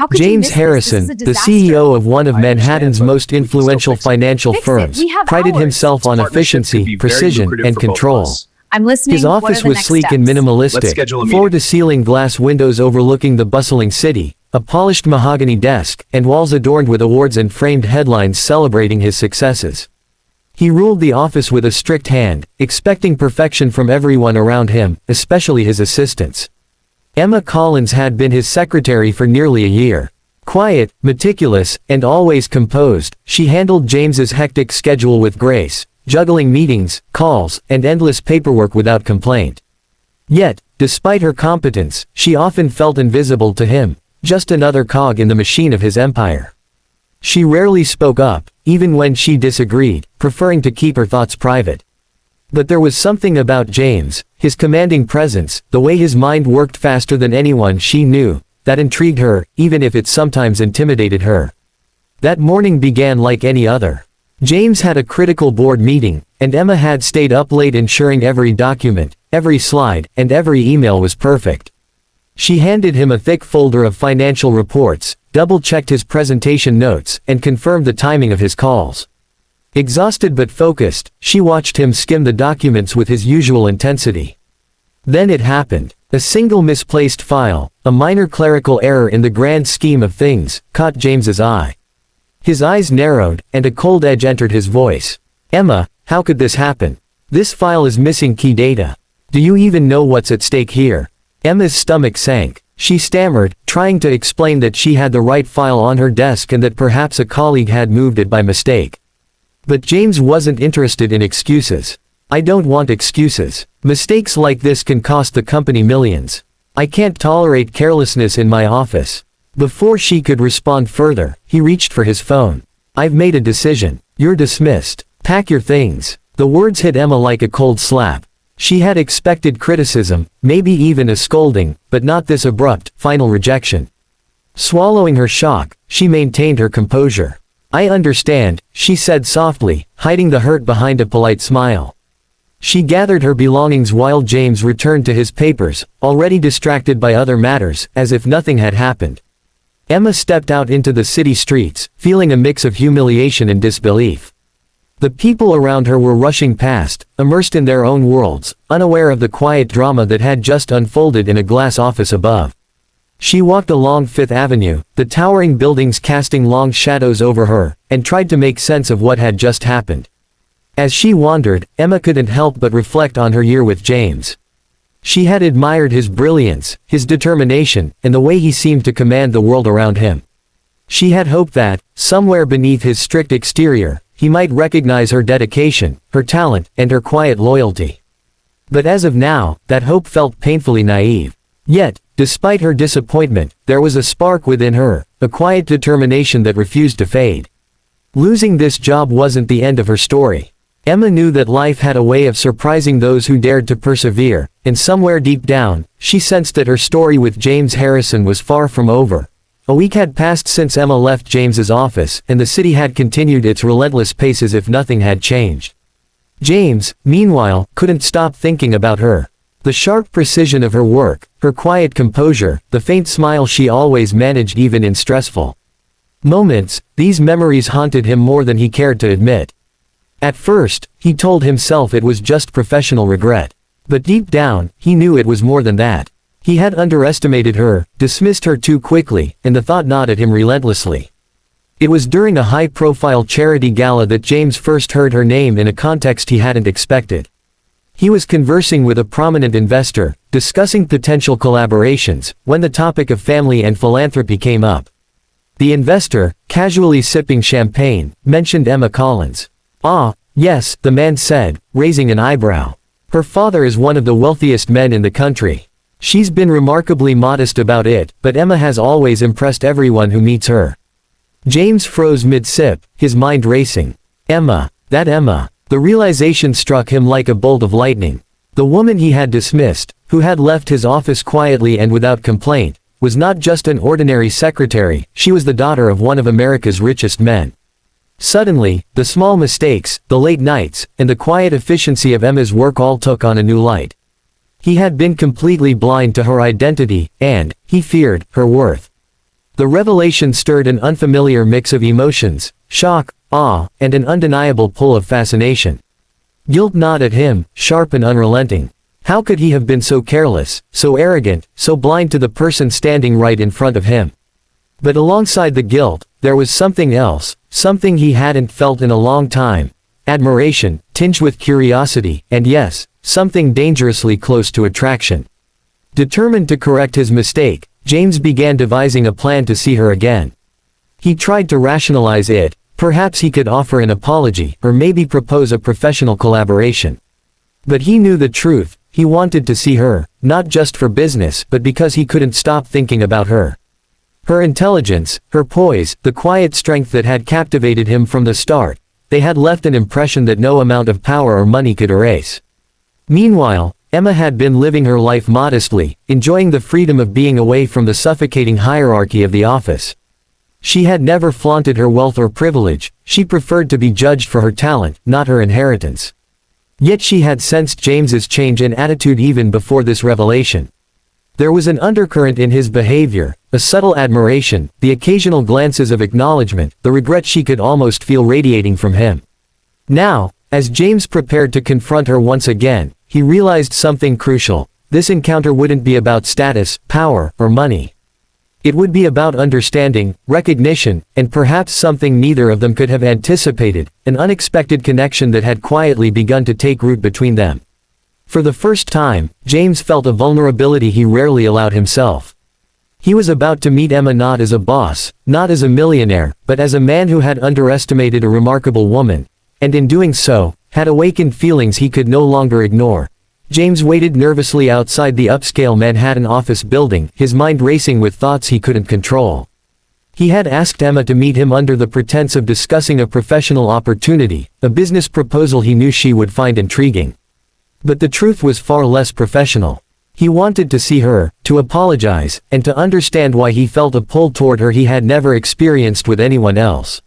How could you James miss this? Harrison, This is a the disaster. CEO of one of I Manhattan's understand, but most we can still influential fix it. financial Fix it. firms, We have prided hours. himself on Partnership could efficiency, be very precision, lucrative and for both of control. us. I'm listening. His What office are the was next sleek and steps? Let's minimalistic, schedule a meeting. floor-to-ceiling glass windows overlooking the bustling city, a polished mahogany desk, and walls adorned with awards and framed headlines celebrating his successes. He ruled the office with a strict hand, expecting perfection from everyone around him, especially his assistants. Emma Collins had been his secretary for nearly a year. Quiet, meticulous, and always composed, she handled James's hectic schedule with grace, juggling meetings, calls, and endless paperwork without complaint. Yet, despite her competence, she often felt invisible to him, just another cog in the machine of his empire. She rarely spoke up, even when she disagreed, preferring to keep her thoughts private. But there was something about James, his commanding presence, the way his mind worked faster than anyone she knew, that intrigued her, even if it sometimes intimidated her. That morning began like any other. James had a critical board meeting, and Emma had stayed up late ensuring every document, every slide, and every email was perfect. She handed him a thick folder of financial reports, double-checked his presentation notes, and confirmed the timing of his calls. Exhausted but focused, she watched him skim the documents with his usual intensity. Then it happened. A single misplaced file, a minor clerical error in the grand scheme of things, caught James's eye. His eyes narrowed, and a cold edge entered his voice. "Emma, how could this happen? This file is missing key data. Do you even know what's at stake here?" Emma's stomach sank. She stammered, trying to explain that she had the right file on her desk and that perhaps a colleague had moved it by mistake. But James wasn't interested in excuses. "I don't want excuses. Mistakes like this can cost the company millions. I can't tolerate carelessness in my office." Before she could respond further, he reached for his phone. "I've made a decision. You're dismissed. Pack your things." The words hit Emma like a cold slap. She had expected criticism, maybe even a scolding, but not this abrupt, final rejection. Swallowing her shock, she maintained her composure. "I understand," she said softly, hiding the hurt behind a polite smile. She gathered her belongings while James returned to his papers, already distracted by other matters, as if nothing had happened. Emma stepped out into the city streets, feeling a mix of humiliation and disbelief. The people around her were rushing past, immersed in their own worlds, unaware of the quiet drama that had just unfolded in a glass office above. She walked along Fifth Avenue, the towering buildings casting long shadows over her, and tried to make sense of what had just happened. As she wandered, Emma couldn't help but reflect on her year with James. She had admired his brilliance, his determination, and the way he seemed to command the world around him. She had hoped that, somewhere beneath his strict exterior, he might recognize her dedication, her talent, and her quiet loyalty. But as of now, that hope felt painfully naive. Yet, despite her disappointment, there was a spark within her, a quiet determination that refused to fade. Losing this job wasn't the end of her story. Emma knew that life had a way of surprising those who dared to persevere, and somewhere deep down, she sensed that her story with James Harrison was far from over. A week had passed since Emma left James's office, and the city had continued its relentless pace as if nothing had changed. James, meanwhile, couldn't stop thinking about her. The sharp precision of her work, her quiet composure, the faint smile she always managed even in stressful moments, these memories haunted him more than he cared to admit. At first, he told himself it was just professional regret. But deep down, he knew it was more than that. He had underestimated her, dismissed her too quickly, and the thought gnawed at him relentlessly. It was during a high-profile charity gala that James first heard her name in a context he hadn't expected. He was conversing with a prominent investor, discussing potential collaborations, when the topic of family and philanthropy came up. The investor, casually sipping champagne, mentioned Emma Collins. "Ah, yes," the man said, raising an eyebrow. "Her father is one of the wealthiest men in the country. She's been remarkably modest about it, but Emma has always impressed everyone who meets her." James froze mid-sip, his mind racing. Emma, that Emma. The realization struck him like a bolt of lightning. The woman he had dismissed, who had left his office quietly and without complaint, was not just an ordinary secretary, she was the daughter of one of America's richest men. Suddenly, the small mistakes, the late nights, and the quiet efficiency of Emma's work all took on a new light. He had been completely blind to her identity, and, he feared, her worth. The revelation stirred an unfamiliar mix of emotions, shock, awe, and an undeniable pull of fascination. Guilt gnawed at him, sharp and unrelenting. How could he have been so careless, so arrogant, so blind to the person standing right in front of him? But alongside the guilt, there was something else, something he hadn't felt in a long time. Admiration, tinged with curiosity, and yes, something dangerously close to attraction. Determined to correct his mistake, James began devising a plan to see her again. He tried to rationalize it. Perhaps he could offer an apology, or maybe propose a professional collaboration. But he knew the truth. He wanted to see her, not just for business, but because he couldn't stop thinking about her. Her intelligence, her poise, the quiet strength that had captivated him from the start, they had left an impression that no amount of power or money could erase. Meanwhile, Emma had been living her life modestly, enjoying the freedom of being away from the suffocating hierarchy of the office. She had never flaunted her wealth or privilege. She preferred to be judged for her talent, not her inheritance. Yet she had sensed James's change in attitude even before this revelation. There was an undercurrent in his behavior, a subtle admiration, the occasional glances of acknowledgement, the regret she could almost feel radiating from him. Now, as James prepared to confront her once again, he realized something crucial. This encounter wouldn't be about status, power, or money. It would be about understanding, recognition, and perhaps something neither of them could have anticipated, an unexpected connection that had quietly begun to take root between them. For the first time, James felt a vulnerability he rarely allowed himself. He was about to meet Emma not as a boss, not as a millionaire, but as a man who had underestimated a remarkable woman, and in doing so, had awakened feelings he could no longer ignore. James waited nervously outside the upscale Manhattan office building, his mind racing with thoughts he couldn't control. He had asked Emma to meet him under the pretense of discussing a professional opportunity, a business proposal he knew she would find intriguing. But the truth was far less professional. He wanted to see her, to apologize, and to understand why he felt a pull toward her he had never experienced with anyone else.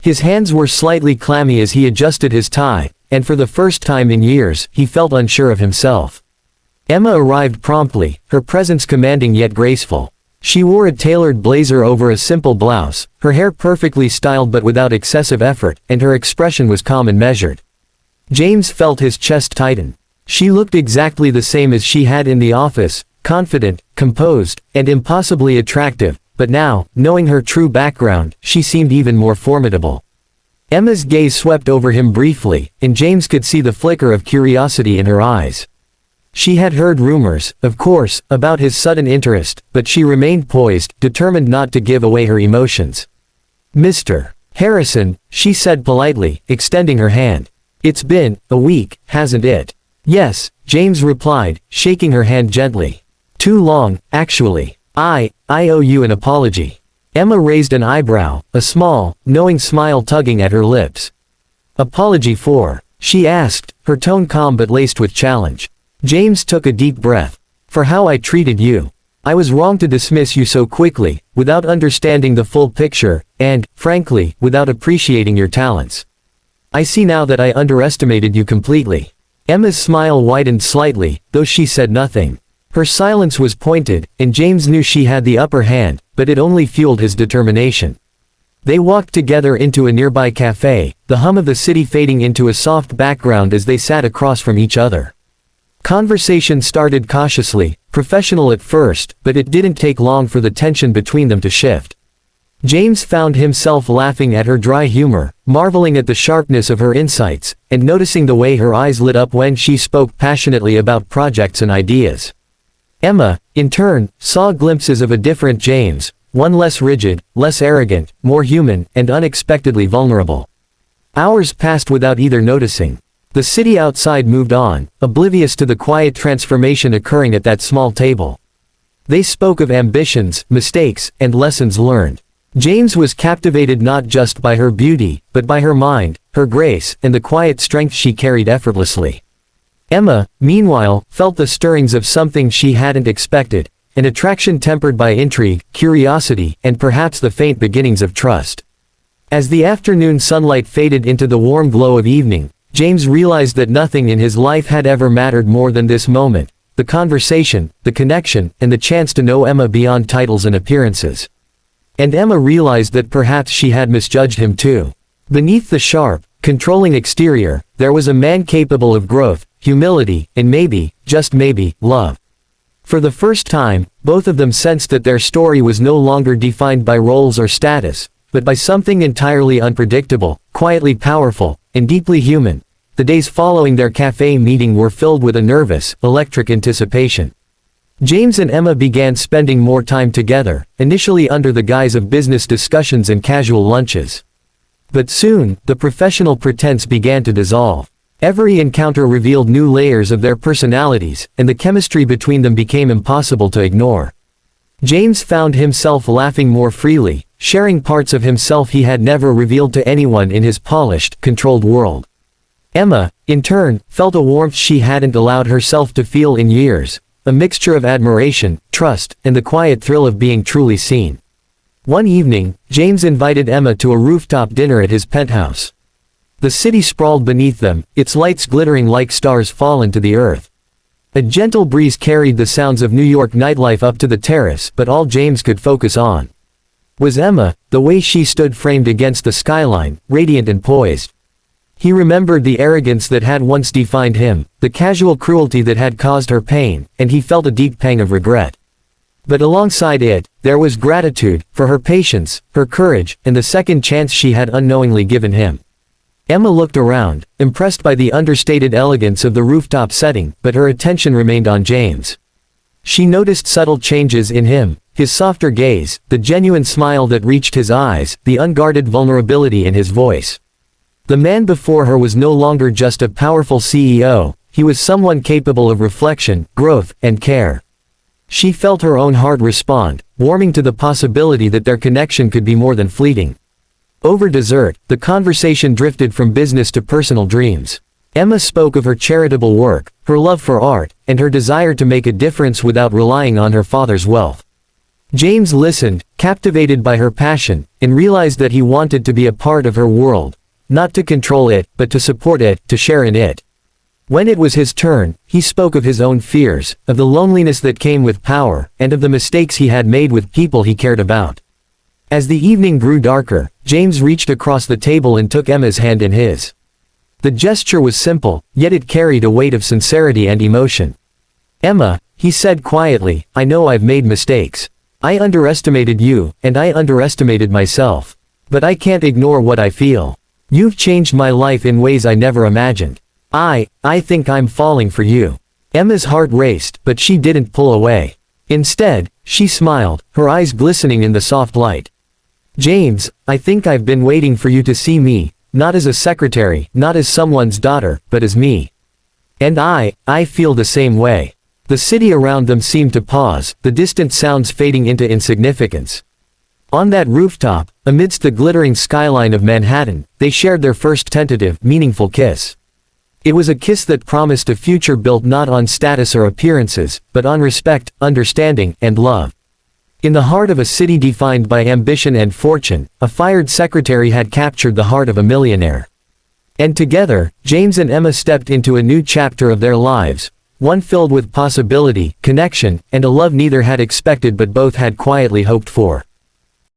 His hands were slightly clammy as he adjusted his tie, and for the first time in years, he felt unsure of himself. Emma arrived promptly, her presence commanding yet graceful. She wore a tailored blazer over a simple blouse, her hair perfectly styled but without excessive effort, and her expression was calm and measured. James felt his chest tighten. She looked exactly the same as she had in the office, confident, composed, and impossibly attractive, but now, knowing her true background, she seemed even more formidable. Emma's gaze swept over him briefly, and James could see the flicker of curiosity in her eyes. She had heard rumors, of course, about his sudden interest, but she remained poised, determined not to give away her emotions. "Mr. Harrison," she said politely, extending her hand. "It's been a week, hasn't it?" "Yes," James replied, shaking her hand gently. "Too long, actually. I owe you an apology." Emma raised an eyebrow, a small, knowing smile tugging at her lips. "Apology for?" she asked, her tone calm but laced with challenge. James took a deep breath. "For how I treated you. I was wrong to dismiss you so quickly, without understanding the full picture, and, frankly, without appreciating your talents. I see now that I underestimated you completely." Emma's smile widened slightly, though she said nothing. Her silence was pointed, and James knew she had the upper hand, but it only fueled his determination. They walked together into a nearby cafe, the hum of the city fading into a soft background as they sat across from each other. Conversation started cautiously, professional at first, but it didn't take long for the tension between them to shift. James found himself laughing at her dry humor, marveling at the sharpness of her insights, and noticing the way her eyes lit up when she spoke passionately about projects and ideas. Emma, in turn, saw glimpses of a different James, one less rigid, less arrogant, more human, and unexpectedly vulnerable. Hours passed without either noticing. The city outside moved on, oblivious to the quiet transformation occurring at that small table. They spoke of ambitions, mistakes, and lessons learned. James was captivated not just by her beauty, but by her mind, her grace, and the quiet strength she carried effortlessly. Emma, meanwhile, felt the stirrings of something she hadn't expected, an attraction tempered by intrigue, curiosity, and perhaps the faint beginnings of trust. As the afternoon sunlight faded into the warm glow of evening, James realized that nothing in his life had ever mattered more than this moment, the conversation, the connection, and the chance to know Emma beyond titles and appearances. And Emma realized that perhaps she had misjudged him too. Beneath the sharp, controlling exterior, there was a man capable of growth, humility, and maybe, just maybe, love. For the first time, both of them sensed that their story was no longer defined by roles or status, but by something entirely unpredictable, quietly powerful, and deeply human. The days following their cafe meeting were filled with a nervous, electric anticipation. James and Emma began spending more time together, initially under the guise of business discussions and casual lunches. But soon, the professional pretense began to dissolve. Every encounter revealed new layers of their personalities, and the chemistry between them became impossible to ignore. James found himself laughing more freely, sharing parts of himself he had never revealed to anyone in his polished, controlled world. Emma, in turn, felt a warmth she hadn't allowed herself to feel in years, a mixture of admiration, trust, and the quiet thrill of being truly seen. One evening, James invited Emma to a rooftop dinner at his penthouse. The city sprawled beneath them, its lights glittering like stars fallen to the earth. A gentle breeze carried the sounds of New York nightlife up to the terrace, but all James could focus on was Emma, the way she stood framed against the skyline, radiant and poised. He remembered the arrogance that had once defined him, the casual cruelty that had caused her pain, and he felt a deep pang of regret. But alongside it, there was gratitude, for her patience, her courage, and the second chance she had unknowingly given him. Emma looked around, impressed by the understated elegance of the rooftop setting, but her attention remained on James. She noticed subtle changes in him, his softer gaze, the genuine smile that reached his eyes, the unguarded vulnerability in his voice. The man before her was no longer just a powerful CEO, he was someone capable of reflection, growth, and care. She felt her own heart respond, warming to the possibility that their connection could be more than fleeting. Over dessert, the conversation drifted from business to personal dreams. Emma spoke of her charitable work, her love for art, and her desire to make a difference without relying on her father's wealth. James listened, captivated by her passion, and realized that he wanted to be a part of her world, not to control it, but to support it, to share in it. When it was his turn, he spoke of his own fears, of the loneliness that came with power, and of the mistakes he had made with people he cared about. As the evening grew darker, James reached across the table and took Emma's hand in his. The gesture was simple, yet it carried a weight of sincerity and emotion. "Emma," he said quietly, "I know I've made mistakes. I underestimated you, and I underestimated myself. But I can't ignore what I feel. You've changed my life in ways I never imagined. I think I'm falling for you." Emma's heart raced, but she didn't pull away. Instead, she smiled, her eyes glistening in the soft light. "James, I think I've been waiting for you to see me, not as a secretary, not as someone's daughter, but as me. And I feel the same way." The city around them seemed to pause, the distant sounds fading into insignificance. On that rooftop, amidst the glittering skyline of Manhattan, they shared their first tentative, meaningful kiss. It was a kiss that promised a future built not on status or appearances, but on respect, understanding, and love. In the heart of a city defined by ambition and fortune, a fired secretary had captured the heart of a millionaire. And together, James and Emma stepped into a new chapter of their lives, one filled with possibility, connection, and a love neither had expected but both had quietly hoped for.